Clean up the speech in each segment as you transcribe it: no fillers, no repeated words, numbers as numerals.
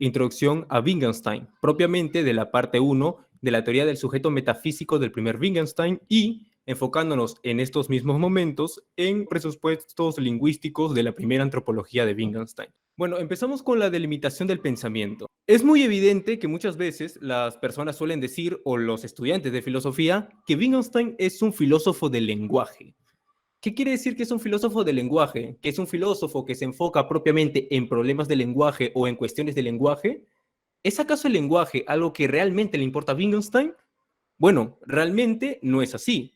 Introducción a Wittgenstein, propiamente de la parte 1 de la teoría del sujeto metafísico del primer Wittgenstein y enfocándonos en estos mismos momentos en presupuestos lingüísticos de la primera antropología de Wittgenstein. Bueno, empezamos con la delimitación del pensamiento. Es muy evidente que muchas veces las personas suelen decir, o los estudiantes de filosofía, que Wittgenstein es un filósofo del lenguaje. ¿Qué quiere decir que es un filósofo del lenguaje? ¿Que es un filósofo que se enfoca propiamente en problemas del lenguaje o en cuestiones del lenguaje? ¿Es acaso el lenguaje algo que realmente le importa a Wittgenstein? Bueno, realmente no es así.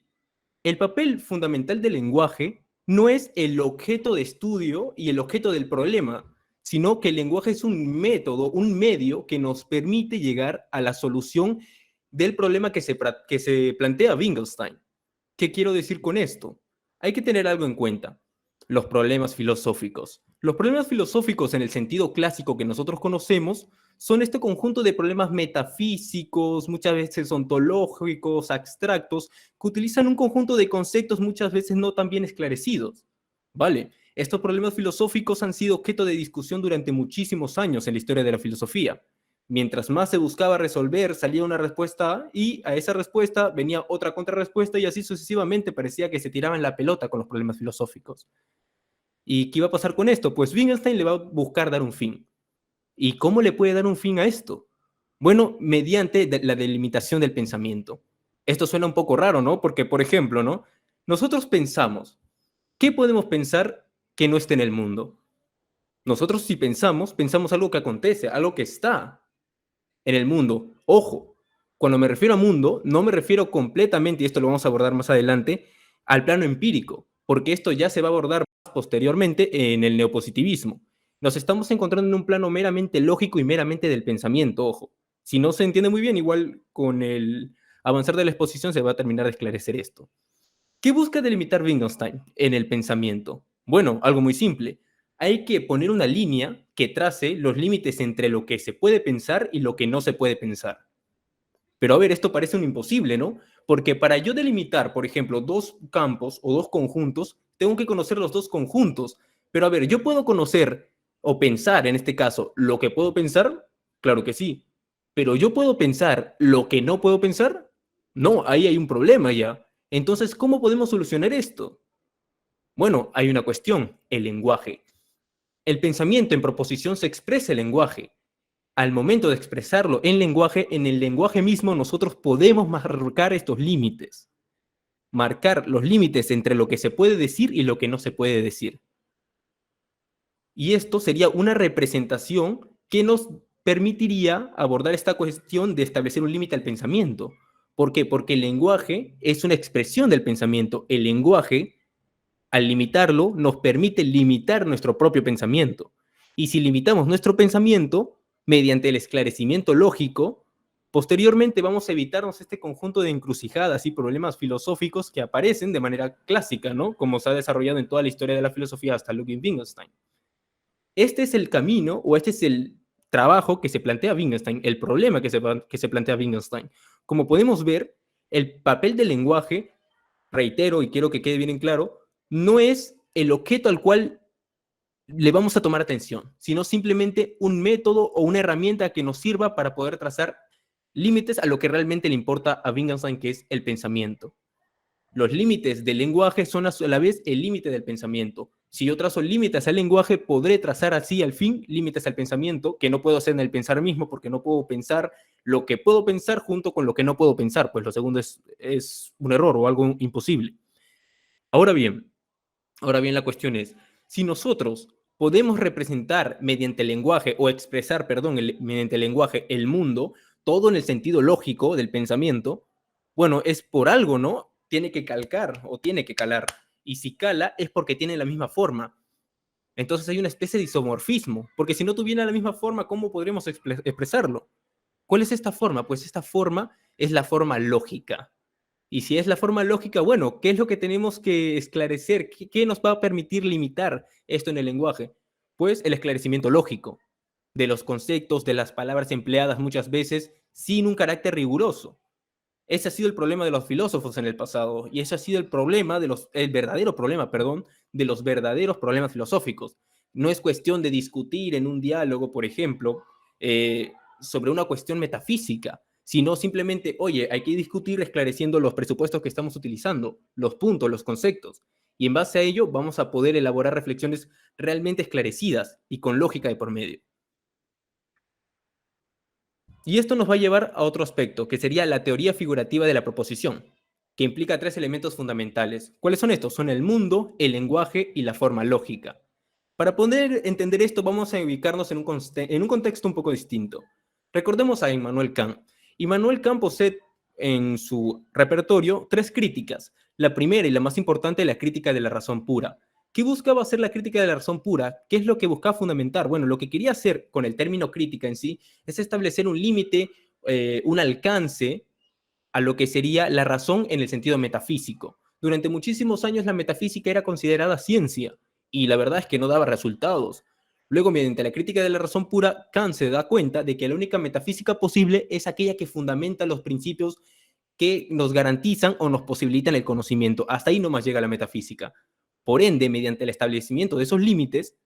El papel fundamental del lenguaje no es el objeto de estudio y el objeto del problema, sino que el lenguaje es un método, un medio que nos permite llegar a la solución del problema que se plantea Wittgenstein. ¿Qué quiero decir con esto? Hay que tener algo en cuenta. Los problemas filosóficos. Los problemas filosóficos en el sentido clásico que nosotros conocemos son este conjunto de problemas metafísicos, muchas veces ontológicos, abstractos, que utilizan un conjunto de conceptos muchas veces no tan bien esclarecidos. ¿Vale? Estos problemas filosóficos han sido objeto de discusión durante muchísimos años en la historia de la filosofía. Mientras más se buscaba resolver, salía una respuesta y a esa respuesta venía otra contrarrespuesta y así sucesivamente parecía que se tiraban la pelota con los problemas filosóficos. ¿Y qué iba a pasar con esto? Pues Wittgenstein le va a buscar dar un fin. ¿Y cómo le puede dar un fin a esto? Bueno, mediante la delimitación del pensamiento. Esto suena un poco raro, ¿no? Porque, por ejemplo, ¿no? Nosotros pensamos, ¿qué podemos pensar que no esté en el mundo? Nosotros si pensamos algo que acontece, algo que está en el mundo. Ojo, cuando me refiero a mundo, no me refiero completamente, y esto lo vamos a abordar más adelante, al plano empírico, porque esto ya se va a abordar más posteriormente en el neopositivismo. Nos estamos encontrando en un plano meramente lógico y meramente del pensamiento, ojo. Si no se entiende muy bien, igual con el avanzar de la exposición se va a terminar de esclarecer esto. ¿Qué busca delimitar Wittgenstein en el pensamiento? Bueno, algo muy simple. Hay que poner una línea que trace los límites entre lo que se puede pensar y lo que no se puede pensar. Pero a ver, esto parece un imposible, ¿no? Porque para yo delimitar, por ejemplo, dos campos o dos conjuntos, tengo que conocer los dos conjuntos. Pero a ver, ¿yo puedo conocer o pensar, en este caso, lo que puedo pensar? Claro que sí. Pero ¿yo puedo pensar lo que no puedo pensar? No, ahí hay un problema ya. Entonces, ¿cómo podemos solucionar esto? Bueno, hay una cuestión, el lenguaje. El pensamiento en proposición se expresa el lenguaje. Al momento de expresarlo en el lenguaje mismo nosotros podemos marcar estos límites. Marcar los límites entre lo que se puede decir y lo que no se puede decir. Y esto sería una representación que nos permitiría abordar esta cuestión de establecer un límite al pensamiento. ¿Por qué? Porque el lenguaje es una expresión del pensamiento. El lenguaje, al limitarlo, nos permite limitar nuestro propio pensamiento. Y si limitamos nuestro pensamiento, mediante el esclarecimiento lógico, posteriormente vamos a evitarnos este conjunto de encrucijadas y problemas filosóficos que aparecen de manera clásica, ¿no? Como se ha desarrollado en toda la historia de la filosofía hasta Ludwig Wittgenstein. Este es el camino o este es el trabajo que se plantea Wittgenstein, el problema que se plantea Wittgenstein. Como podemos ver, el papel del lenguaje, reitero y quiero que quede bien en claro, no es el objeto al cual le vamos a tomar atención, sino simplemente un método o una herramienta que nos sirva para poder trazar límites a lo que realmente le importa a Wittgenstein, que es el pensamiento. Los límites del lenguaje son a la vez el límite del pensamiento. Si yo trazo límites al lenguaje, podré trazar así al fin límites al pensamiento, que no puedo hacer en el pensar mismo, porque no puedo pensar lo que puedo pensar junto con lo que no puedo pensar, pues lo segundo es un error o algo imposible. Ahora bien, la cuestión es, si nosotros podemos representar mediante el lenguaje o expresar, perdón, mediante el lenguaje el mundo, todo en el sentido lógico del pensamiento, bueno, es por algo, ¿no? Tiene que calcar o tiene que calar. Y si cala es porque tiene la misma forma. Entonces hay una especie de isomorfismo, porque si no tuviera la misma forma, ¿cómo podríamos expresarlo? ¿Cuál es esta forma? Pues esta forma es la forma lógica. Y si es la forma lógica, bueno, ¿qué es lo que tenemos que esclarecer? ¿Qué nos va a permitir limitar esto en el lenguaje? Pues el esclarecimiento lógico de los conceptos, de las palabras empleadas muchas veces sin un carácter riguroso. Ese ha sido el problema de los filósofos en el pasado y ese ha sido el verdadero problema, perdón, de los verdaderos problemas filosóficos. No es cuestión de discutir en un diálogo, por ejemplo, sobre una cuestión metafísica, sino simplemente, oye, hay que discutir esclareciendo los presupuestos que estamos utilizando, los puntos, los conceptos, y en base a ello vamos a poder elaborar reflexiones realmente esclarecidas y con lógica de por medio. Y esto nos va a llevar a otro aspecto, que sería la teoría figurativa de la proposición, que implica tres elementos fundamentales. ¿Cuáles son estos? Son el mundo, el lenguaje y la forma lógica. Para poder entender esto, vamos a ubicarnos en un contexto un poco distinto. Recordemos a Immanuel Kant. Immanuel Kant posee en su repertorio tres críticas. La primera y la más importante, la crítica de la razón pura. ¿Qué buscaba hacer la crítica de la razón pura? ¿Qué es lo que buscaba fundamentar? Bueno, lo que quería hacer con el término crítica en sí es establecer un límite, un alcance a lo que sería la razón en el sentido metafísico. Durante muchísimos años la metafísica era considerada ciencia y la verdad es que no daba resultados. Luego, mediante la crítica de la razón pura, Kant se da cuenta de que la única metafísica posible es aquella que fundamenta los principios que nos garantizan o nos posibilitan el conocimiento. Hasta ahí nomás llega la metafísica. Por ende, mediante el establecimiento de esos límites,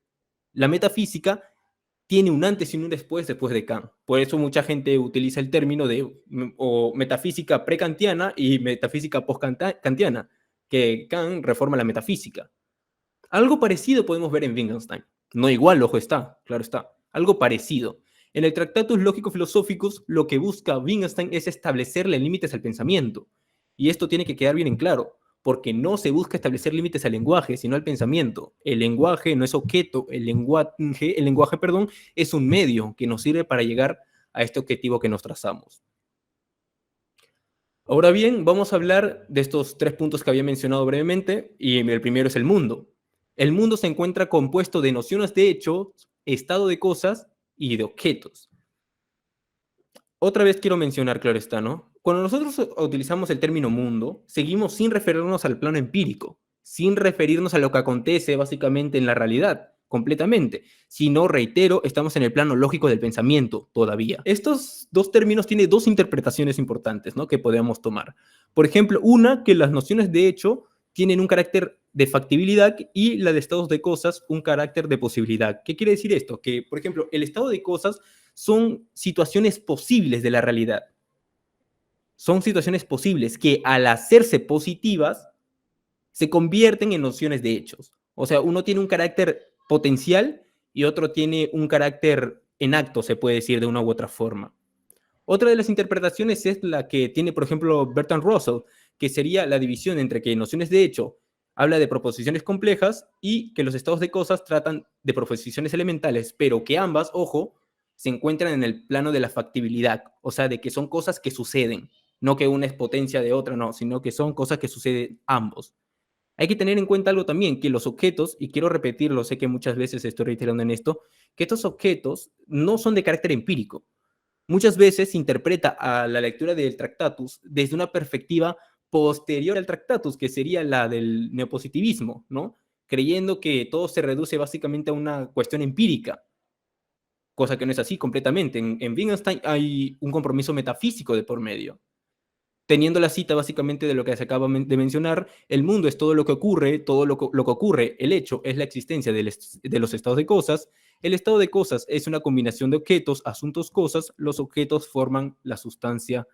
la metafísica tiene un antes y un después de Kant. Por eso mucha gente utiliza el término de o metafísica prekantiana y metafísica postkantiana, que Kant reforma la metafísica. Algo parecido podemos ver en Wittgenstein. No igual, ojo está, claro está. Algo parecido. En el Tractatus Lógico-Filosóficos, lo que busca Wittgenstein es establecerle límites al pensamiento. Y esto tiene que quedar bien en claro, porque no se busca establecer límites al lenguaje, sino al pensamiento. El lenguaje no es objeto, el lenguaje, es un medio que nos sirve para llegar a este objetivo que nos trazamos. Ahora bien, vamos a hablar de estos tres puntos que había mencionado brevemente, y el primero es el mundo. El mundo se encuentra compuesto de nociones de hechos, estado de cosas y de objetos. Otra vez quiero mencionar, claro está, ¿no? Cuando nosotros utilizamos el término mundo, seguimos sin referirnos al plano empírico, sin referirnos a lo que acontece básicamente en la realidad, completamente. Si no, reitero, estamos en el plano lógico del pensamiento todavía. Estos dos términos tienen dos interpretaciones importantes, ¿no?, que podemos tomar. Por ejemplo, una, que las nociones de hecho tienen un carácter de factibilidad y la de estados de cosas un carácter de posibilidad. ¿Qué quiere decir esto? Que, por ejemplo, el estado de cosas son situaciones posibles de la realidad. Son situaciones posibles que al hacerse positivas se convierten en nociones de hechos. O sea, uno tiene un carácter potencial y otro tiene un carácter en acto, se puede decir de una u otra forma. Otra de las interpretaciones es la que tiene, por ejemplo, Bertrand Russell, que sería la división entre que nociones de hecho habla de proposiciones complejas y que los estados de cosas tratan de proposiciones elementales, pero que ambas, ojo, se encuentran en el plano de la factibilidad, o sea, de que son cosas que suceden, no que una es potencia de otra, no, sino que son cosas que suceden ambos. Hay que tener en cuenta algo también, que los objetos, y quiero repetirlo, sé que muchas veces estoy reiterando en esto, que estos objetos no son de carácter empírico. Muchas veces se interpreta a la lectura del Tractatus desde una perspectiva posterior al Tractatus, que sería la del neopositivismo, ¿no? Creyendo que todo se reduce básicamente a una cuestión empírica, cosa que no es así completamente. En Wittgenstein hay un compromiso metafísico de por medio. Teniendo la cita básicamente de lo que se acaba de mencionar, el mundo es todo lo que ocurre, todo lo que ocurre, el hecho es la existencia de los estados de cosas, el estado de cosas es una combinación de objetos, asuntos, cosas, los objetos forman la sustancia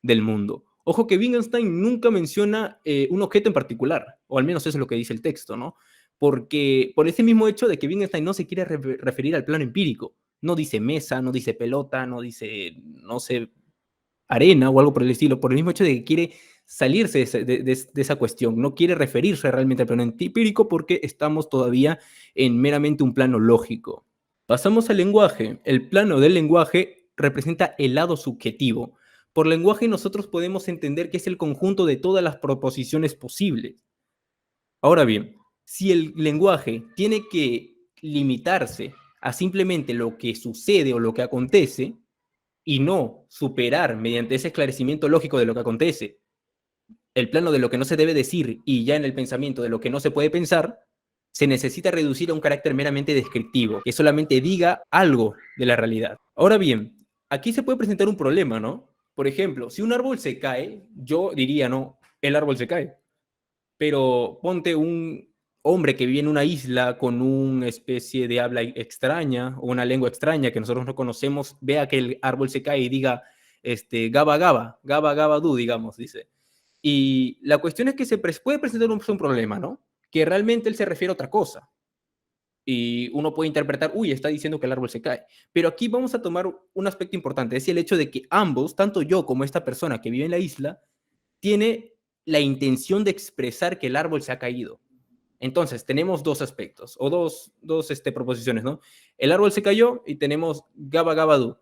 del mundo. Ojo que Wittgenstein nunca menciona un objeto en particular, o al menos eso es lo que dice el texto, ¿no? Porque por ese mismo hecho de que Wittgenstein no se quiere referir al plano empírico, no dice mesa, no dice pelota, no dice, no sé, arena o algo por el estilo, por el mismo hecho de que quiere salirse de esa cuestión, no quiere referirse realmente al plano empírico porque estamos todavía en meramente un plano lógico. Pasamos al lenguaje. El plano del lenguaje representa el lado subjetivo. Por lenguaje nosotros podemos entender que es el conjunto de todas las proposiciones posibles. Ahora bien, si el lenguaje tiene que limitarse a simplemente lo que sucede o lo que acontece, y no superar mediante ese esclarecimiento lógico de lo que acontece el plano de lo que no se debe decir y ya en el pensamiento de lo que no se puede pensar, se necesita reducir a un carácter meramente descriptivo, que solamente diga algo de la realidad. Ahora bien, aquí se puede presentar un problema, ¿no? Por ejemplo, si un árbol se cae, yo diría, no, el árbol se cae. Pero ponte hombre que vive en una isla con una especie de habla extraña o una lengua extraña que nosotros no conocemos, vea que el árbol se cae y diga, gaba gaba, gaba gaba du, digamos, dice. Y la cuestión es que puede presentar un problema, ¿no? Que realmente él se refiere a otra cosa. Y uno puede interpretar, uy, está diciendo que el árbol se cae. Pero aquí vamos a tomar un aspecto importante, es el hecho de que ambos, tanto yo como esta persona que vive en la isla, tiene la intención de expresar que el árbol se ha caído. Entonces, tenemos dos aspectos, o dos proposiciones, ¿no? El árbol se cayó y tenemos gaba gabadu.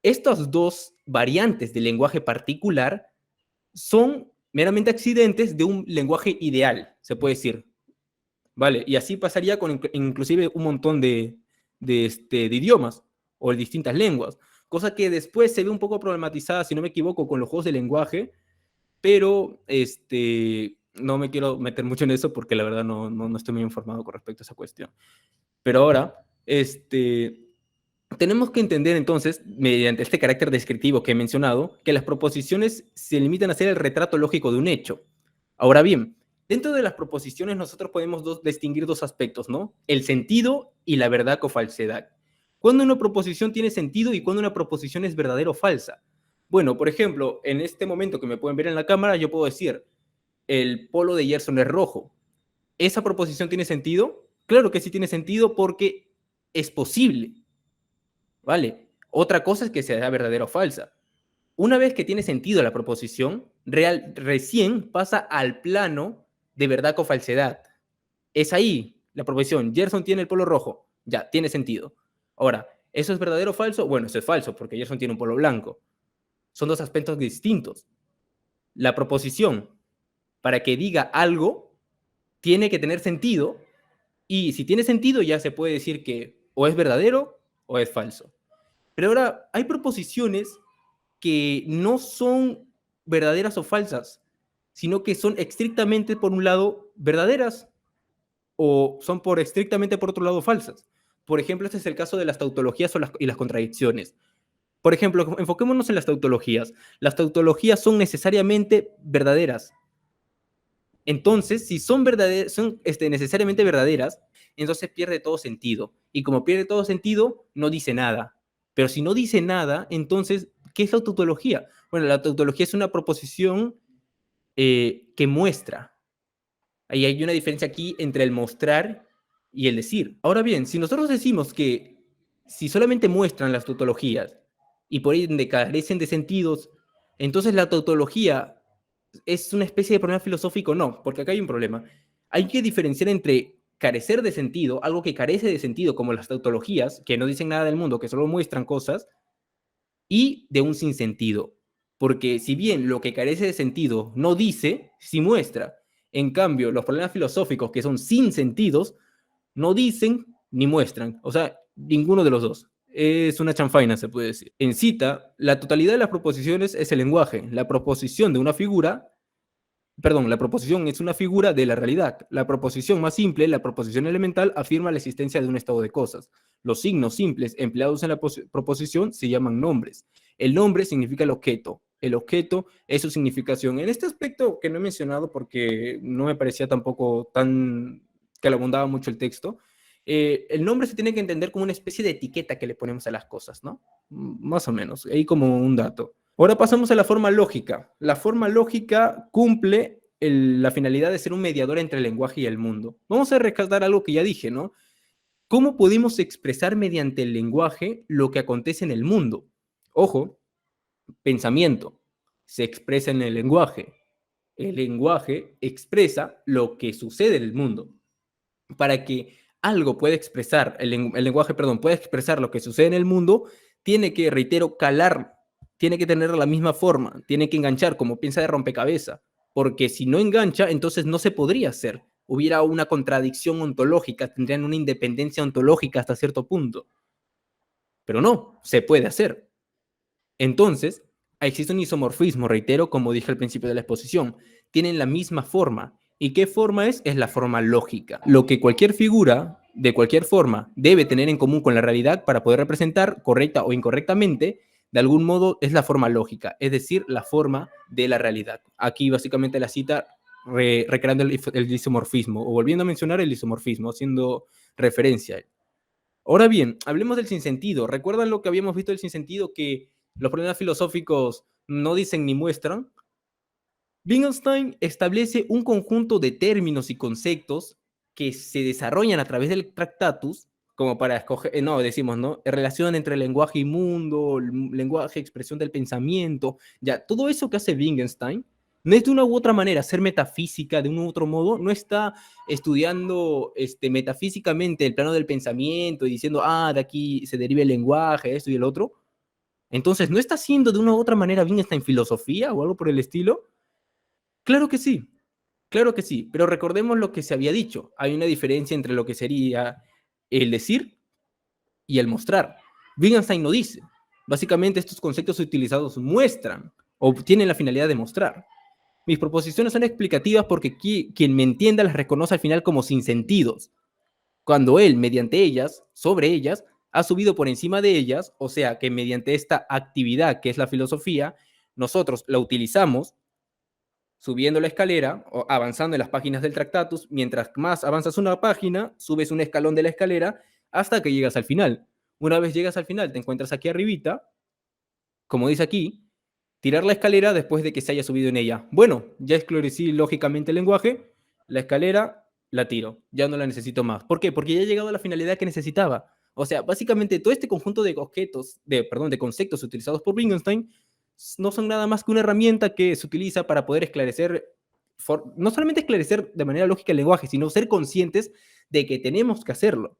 Estas dos variantes del lenguaje particular son meramente accidentes de un lenguaje ideal, se puede decir. ¿Vale? Y así pasaría con inclusive un montón de idiomas o de distintas lenguas, cosa que después se ve un poco problematizada, si no me equivoco, con los juegos de lenguaje, pero no me quiero meter mucho en eso porque la verdad no estoy muy informado con respecto a esa cuestión. Pero ahora, tenemos que entender entonces, mediante este carácter descriptivo que he mencionado, que las proposiciones se limitan a ser el retrato lógico de un hecho. Ahora bien, dentro de las proposiciones nosotros podemos distinguir dos aspectos, ¿no? El sentido y la verdad o falsedad. ¿Cuándo una proposición tiene sentido y cuándo una proposición es verdadera o falsa? Bueno, por ejemplo, en este momento que me pueden ver en la cámara, yo puedo decir, el polo de Gerson es rojo. ¿Esa proposición tiene sentido? Claro que sí tiene sentido porque es posible, ¿vale? Otra cosa es que sea verdadera o falsa. Una vez que tiene sentido la proposición, recién pasa al plano de verdad o falsedad. Es ahí la proposición. Gerson tiene el polo rojo. Ya, tiene sentido. Ahora, ¿eso es verdadero o falso? Bueno, eso es falso, porque Gerson tiene un polo blanco. Son dos aspectos distintos. La proposición, para que diga algo, tiene que tener sentido, y si tiene sentido ya se puede decir que o es verdadero o es falso. Pero ahora, hay proposiciones que no son verdaderas o falsas, sino que son estrictamente, por un lado, verdaderas o son estrictamente, por otro lado, falsas. Por ejemplo, este es el caso de las tautologías y las contradicciones. Por ejemplo, enfoquémonos en las tautologías. Las tautologías son necesariamente verdaderas. Entonces, si son necesariamente verdaderas, entonces pierde todo sentido. Y como pierde todo sentido, no dice nada. Pero si no dice nada, entonces, ¿qué es la tautología? Bueno, la tautología es una proposición que muestra. Ahí hay una diferencia aquí entre el mostrar y el decir. Ahora bien, si nosotros decimos que si solamente muestran las tautologías y por ende carecen de sentidos, entonces la tautología es una especie de problema filosófico. No, porque acá hay un problema. Hay que diferenciar entre carecer de sentido, algo que carece de sentido, como las tautologías, que no dicen nada del mundo, que solo muestran cosas, y de un sinsentido. Porque si bien lo que carece de sentido no dice, sí muestra. En cambio, los problemas filosóficos que son sin sentidos, no dicen ni muestran. O sea, ninguno de los dos. Es una chanfaina, se puede decir. En cita, la totalidad de las proposiciones es el lenguaje. La proposición de una figura, perdón, la proposición es una figura de la realidad. La proposición más simple, la proposición elemental, afirma la existencia de un estado de cosas. Los signos simples empleados en la proposición se llaman nombres. El nombre significa el objeto. El objeto es su significación. En este aspecto que no he mencionado porque no me parecía tampoco tan que le abundaba mucho el texto, el nombre se tiene que entender como una especie de etiqueta que le ponemos a las cosas, ¿no? Más o menos, ahí como un dato. Ahora pasamos a la forma lógica. La forma lógica cumple la finalidad de ser un mediador entre el lenguaje y el mundo. Vamos a rescatar algo que ya dije, ¿no? ¿Cómo podemos expresar mediante el lenguaje lo que acontece en el mundo? Ojo, pensamiento se expresa en el lenguaje. El lenguaje expresa lo que sucede en el mundo. Para que algo pueda expresar, el lenguaje, perdón, pueda expresar lo que sucede en el mundo, tiene que, reitero, calar, tiene que tener la misma forma, tiene que enganchar como pieza de rompecabezas, porque si no engancha, entonces no se podría hacer. Hubiera una contradicción ontológica, tendrían una independencia ontológica hasta cierto punto. Pero no, se puede hacer. Entonces, existe un isomorfismo, reitero, como dije al principio de la exposición. Tienen la misma forma. ¿Y qué forma es? Es la forma lógica. Lo que cualquier figura, de cualquier forma, debe tener en común con la realidad para poder representar, correcta o incorrectamente, de algún modo es la forma lógica, es decir, la forma de la realidad. Aquí básicamente la cita recreando el isomorfismo, o volviendo a mencionar el isomorfismo, haciendo referencia a él. Ahora bien, hablemos del sinsentido. ¿Recuerdan lo que habíamos visto del sinsentido? Que los problemas filosóficos no dicen ni muestran. Wittgenstein establece un conjunto de términos y conceptos que se desarrollan a través del Tractatus, como para escoger, no, decimos, ¿no? Relación entre lenguaje y mundo, lenguaje, expresión del pensamiento, ya, todo eso que hace Wittgenstein, no es de una u otra manera ser metafísica, de un u otro modo, no está estudiando metafísicamente el plano del pensamiento y diciendo, de aquí se deriva el lenguaje, esto y el otro. Entonces, ¿no está haciendo de una u otra manera Wittgenstein filosofía o algo por el estilo? Claro que sí, claro que sí, pero recordemos lo que se había dicho. Hay una diferencia entre lo que sería el decir y el mostrar. Wittgenstein no dice. Básicamente estos conceptos utilizados muestran o tienen la finalidad de mostrar. Mis proposiciones son explicativas porque quien me entienda las reconoce al final como sinsentidos, cuando él, mediante ellas, sobre ellas, ha subido por encima de ellas, o sea que mediante esta actividad que es la filosofía, nosotros la utilizamos subiendo la escalera o avanzando en las páginas del Tractatus. Mientras más avanzas una página, subes un escalón de la escalera hasta que llegas al final. Una vez llegas al final, te encuentras aquí arribita, como dice aquí, tirar la escalera después de que se haya subido en ella. Bueno, ya esclarecí lógicamente el lenguaje, la escalera la tiro, ya no la necesito más. ¿Por qué? Porque ya he llegado a la finalidad que necesitaba. O sea, básicamente todo este conjunto de objetos, de conceptos utilizados por Wittgenstein no son nada más que una herramienta que se utiliza para poder esclarecer, no solamente esclarecer de manera lógica el lenguaje, sino ser conscientes de que tenemos que hacerlo,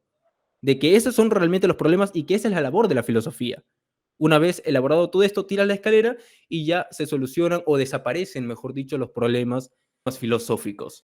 de que esos son realmente los problemas y que esa es la labor de la filosofía. Una vez elaborado todo esto, tiras la escalera y ya se solucionan o desaparecen, mejor dicho, los problemas más filosóficos.